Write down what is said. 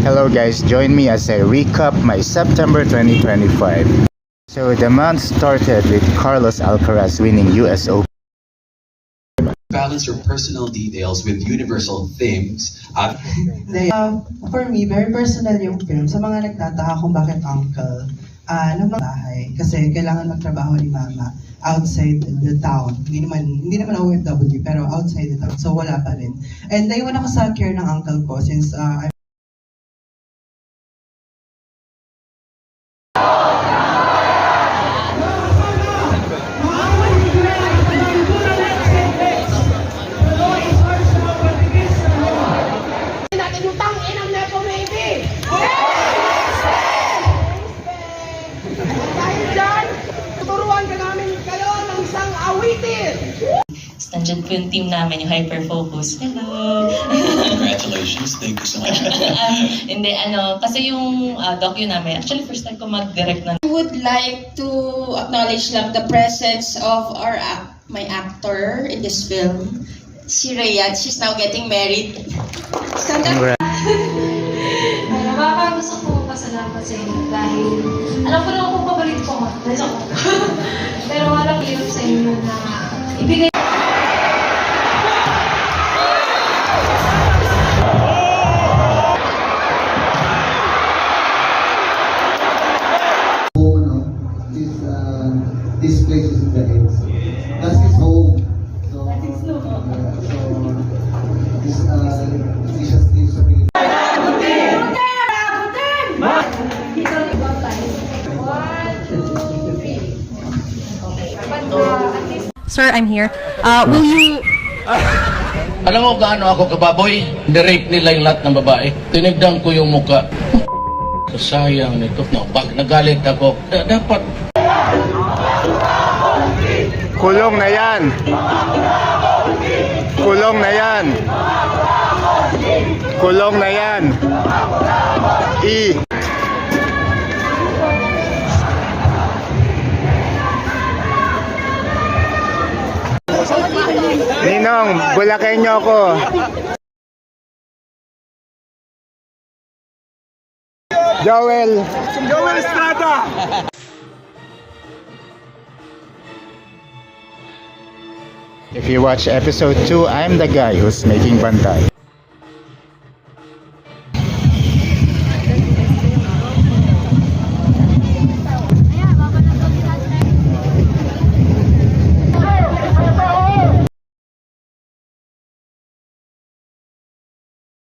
Hello guys, join me as I recap my September 2025. So the month started with Carlos Alcaraz winning US Open. Balance your personal details with universal themes. For me, very personal yung film. Sa mga nagtataka kung bakit uncle, ng mga bahay. Kasi kailangan magtrabaho ni mama outside the town. Hindi naman OFW, pero outside the town. So wala pa rin. And naiwan ako sa care ng uncle ko since I'm Nandiyan po yung team namin, yung Hyperfocus. Hello! Congratulations, thank you so much. Hindi, kasi yung docu namin, actually first time ko mag-direct na. I would like to acknowledge lang the presence of my actor in this film, si Rhea. She's now getting married. Gusto ko pasalamat sa inyo dahil alam ko naman kung paborito ko pero walang hirap sa inyo na ibigay. This place is in the ends. That's his home. So, this is this Sir, I'm here. Will you... Alam mo gaano ako kababoy? Nirape nila yung lahat ng babae. Tinigdan ko yung muka. Sayang nito. No, pag nagalit ako, dapat... Kulong na yan! Kulong na yan! Kulong na yan! Ninong, Bulakenyo ko. Joel Estrada. If you watch episode 2, I'm the guy who's making bantay.